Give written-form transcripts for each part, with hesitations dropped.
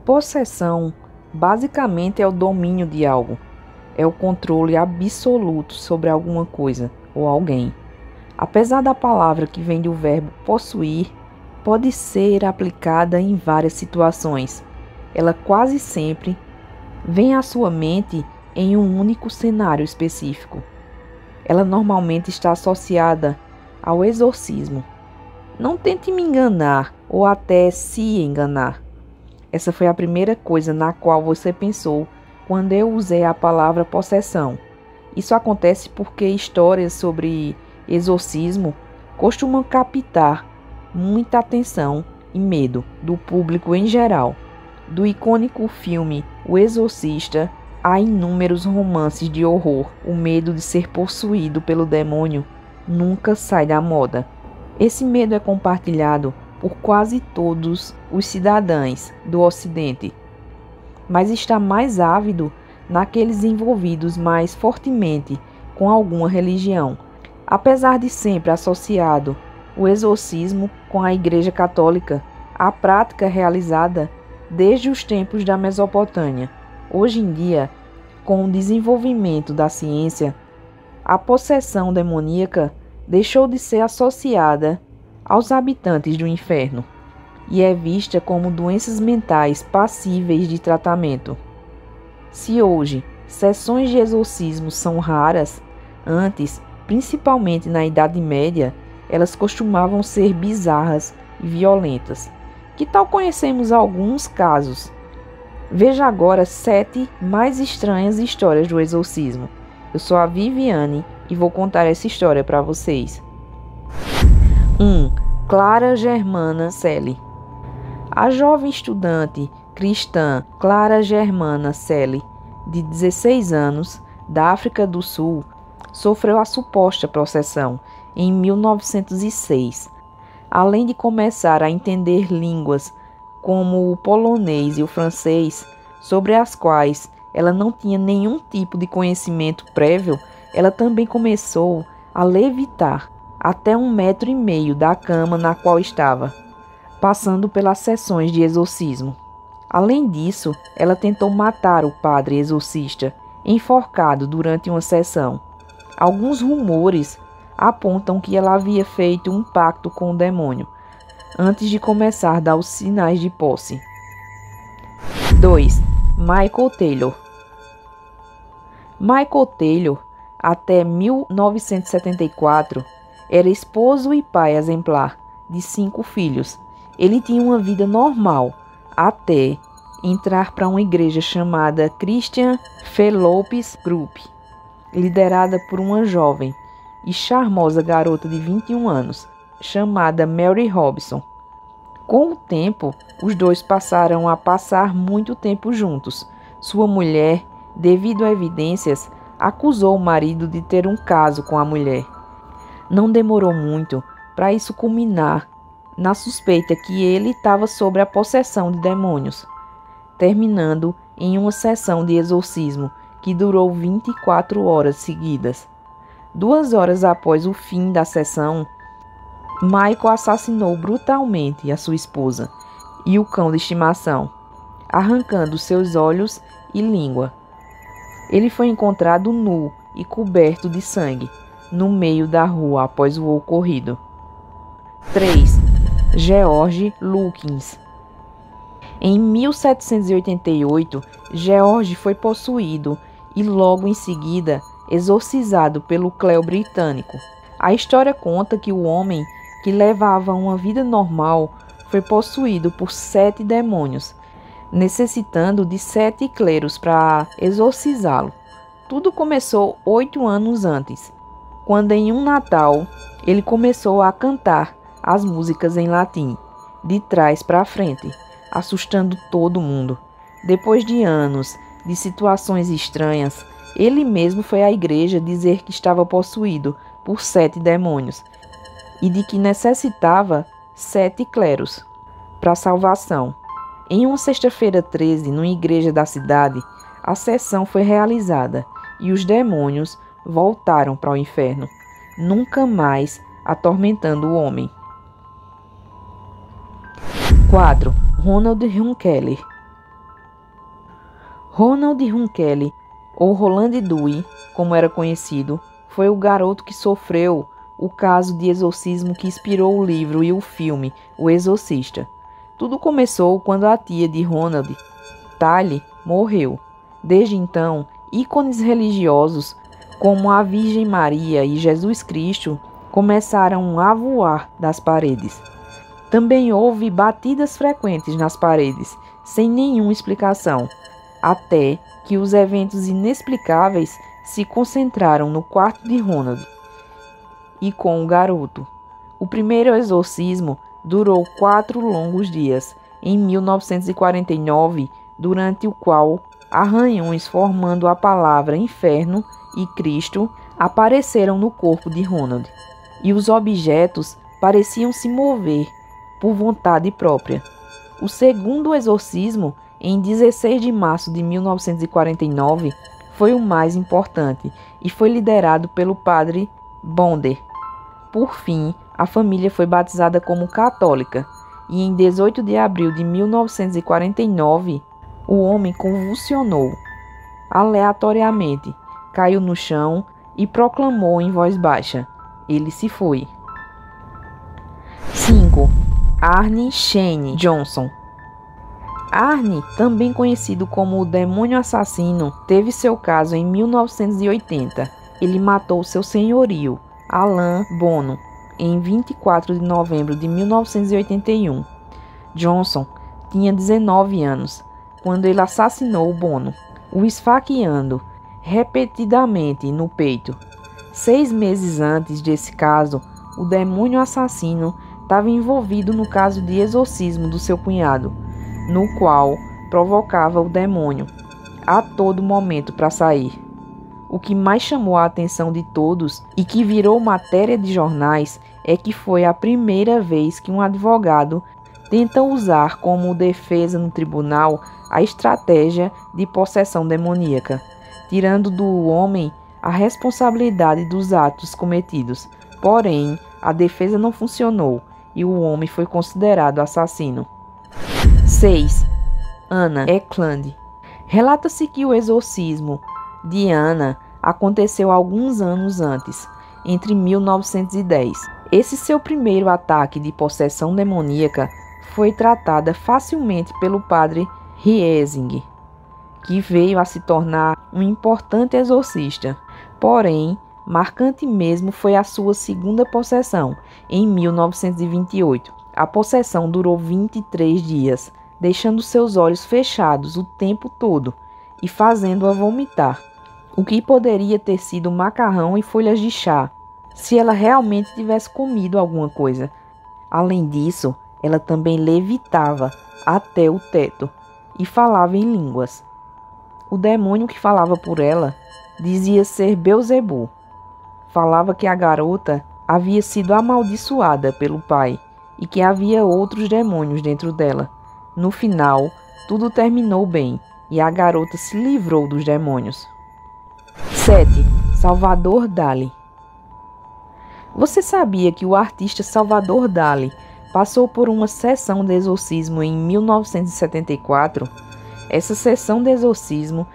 Possessão basicamente é o domínio de algo, é o controle absoluto sobre alguma coisa ou alguém. Apesar da palavra que vem do verbo possuir, pode ser aplicada em várias situações. Ela quase sempre vem à sua mente em um único cenário específico. Ela normalmente está associada ao exorcismo. Não tente me enganar ou até se enganar. Essa foi a primeira coisa na qual você pensou quando eu usei a palavra possessão. Isso acontece porque histórias sobre exorcismo costumam captar muita atenção e medo do público em geral. Do icônico filme O Exorcista a inúmeros romances de horror, o medo de ser possuído pelo demônio nunca sai da moda. Esse medo é compartilhado por quase todos os cidadãos do Ocidente, mas está mais ávido naqueles envolvidos mais fortemente com alguma religião. Apesar de sempre associado o exorcismo com a Igreja Católica, a prática é realizada desde os tempos da Mesopotâmia. Hoje em dia, com o desenvolvimento da ciência, a possessão demoníaca deixou de ser associada aos habitantes do inferno e é vista como doenças mentais passíveis de tratamento. Se hoje sessões de exorcismo são raras, antes, principalmente na Idade Média, elas costumavam ser bizarras e violentas. Que tal conhecermos alguns casos? Veja agora 7 mais estranhas histórias do exorcismo. Eu sou a Viviane e vou contar essa história para vocês. 1. Clara Germana Celi. A jovem estudante cristã Clara Germana Celi, de 16 anos, da África do Sul, sofreu a suposta possessão em 1906. Além de começar a entender línguas como o polonês e o francês, sobre as quais ela não tinha nenhum tipo de conhecimento prévio, ela também começou a levitar até 1,5 metros da cama na qual estava, passando pelas sessões de exorcismo. Além disso, ela tentou matar o padre exorcista, enforcado durante uma sessão. Alguns rumores apontam que ela havia feito um pacto com o demônio, antes de começar a dar os sinais de posse. 2. Michael Taylor. Michael Taylor, até 1974, era esposo e pai exemplar de 5 filhos. Ele tinha uma vida normal, até entrar para uma igreja chamada Christian Fellowship Group, liderada por uma jovem e charmosa garota de 21 anos, chamada Mary Robson. Com o tempo, os dois passaram a passar muito tempo juntos. Sua mulher, devido a evidências, acusou o marido de ter um caso com a mulher. Não demorou muito para isso culminar na suspeita que ele estava sob a possessão de demônios, terminando em uma sessão de exorcismo que durou 24 horas seguidas. 2 horas após o fim da sessão, Michael assassinou brutalmente a sua esposa e o cão de estimação, arrancando seus olhos e língua. Ele foi encontrado nu e coberto de sangue no meio da rua após o ocorrido. 3. George Lukins. Em 1788, George foi possuído e logo em seguida exorcizado pelo clero britânico. A história conta que o homem, que levava uma vida normal, foi possuído por 7 demônios, necessitando de 7 cleros para exorcizá-lo. Tudo começou 8 anos antes, quando em um Natal ele começou a cantar as músicas em latim, de trás para frente, assustando todo mundo. Depois de anos de situações estranhas, ele mesmo foi à igreja dizer que estava possuído por 7 demônios e de que necessitava 7 cleros para salvação. Em uma sexta-feira 13, numa igreja da cidade, a sessão foi realizada e os demônios voltaram para o inferno, nunca mais atormentando o homem. 4. Ronald Hunkeler. Ronald Runkelly, ou Roland Dewey, como era conhecido, foi o garoto que sofreu o caso de exorcismo que inspirou o livro e o filme O Exorcista. Tudo começou quando a tia de Ronald, Tally, morreu. Desde então, ícones religiosos como a Virgem Maria e Jesus Cristo começaram a voar das paredes. Também houve batidas frequentes nas paredes, sem nenhuma explicação, até que os eventos inexplicáveis se concentraram no quarto de Ronald e com o garoto. O primeiro exorcismo durou 4 longos dias, em 1949, durante o qual arranhões formando a palavra inferno e Cristo apareceram no corpo de Ronald, e os objetos pareciam se mover por vontade própria. O segundo exorcismo, em 16 de março de 1949, foi o mais importante e foi liderado pelo padre Bonder. Por fim, a família foi batizada como católica e em 18 de abril de 1949, o homem convulsionou aleatoriamente, caiu no chão e proclamou em voz baixa: ele se foi. 5. Arne Shane Johnson. Arne, também conhecido como o demônio assassino, teve seu caso em 1980. Ele matou seu senhorio, Alan Bono, em 24 de novembro de 1981. Johnson tinha 19 anos quando ele assassinou Bono, o esfaqueando repetidamente no peito. 6 meses antes desse caso, o demônio assassino estava envolvido no caso de exorcismo do seu cunhado, no qual provocava o demônio a todo momento para sair. O que mais chamou a atenção de todos e que virou matéria de jornais é que foi a primeira vez que um advogado tenta usar como defesa no tribunal a estratégia de possessão demoníaca, tirando do homem a responsabilidade dos atos cometidos. Porém, a defesa não funcionou e o homem foi considerado assassino. 6. Anna Eklund. Relata-se que o exorcismo de Anna aconteceu alguns anos antes, entre 1910. Esse seu primeiro ataque de possessão demoníaca foi tratada facilmente pelo padre Riesing, que veio a se tornar um importante exorcista. Porém, marcante mesmo foi a sua segunda possessão, em 1928. A possessão durou 23 dias, deixando seus olhos fechados o tempo todo e fazendo-a vomitar, o que poderia ter sido macarrão e folhas de chá, se ela realmente tivesse comido alguma coisa. Além disso, ela também levitava até o teto e falava em línguas. O demônio que falava por ela dizia ser Beelzebul. Falava que a garota havia sido amaldiçoada pelo pai e que havia outros demônios dentro dela. No final, tudo terminou bem e a garota se livrou dos demônios. 7. Salvador Dali. Você sabia que o artista Salvador Dali passou por uma sessão de exorcismo em 1974? Essa sessão de exorcismo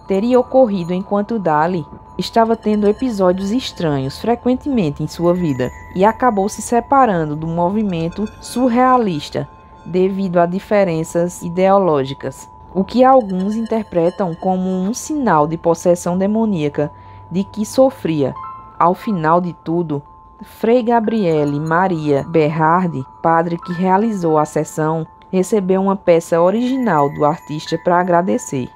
teria ocorrido enquanto Dali estava tendo episódios estranhos frequentemente em sua vida e acabou se separando do movimento surrealista devido a diferenças ideológicas, o que alguns interpretam como um sinal de possessão demoníaca de que sofria. Ao final de tudo, Frei Gabriele Maria Berardi, padre que realizou a sessão, recebeu uma peça original do artista para agradecer.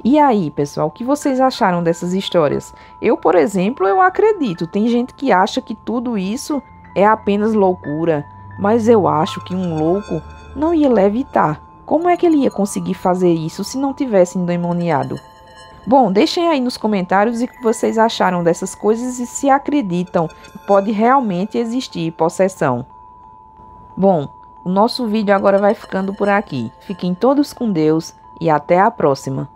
E aí, pessoal, o que vocês acharam dessas histórias? Eu, por exemplo, eu acredito. Tem gente que acha que tudo isso é apenas loucura, mas eu acho que um louco não ia levitar. Como é que ele ia conseguir fazer isso se não tivesse endemoniado? Bom, deixem aí nos comentários o que vocês acharam dessas coisas e se acreditam que pode realmente existir possessão. Bom, o nosso vídeo agora vai ficando por aqui. Fiquem todos com Deus e até a próxima.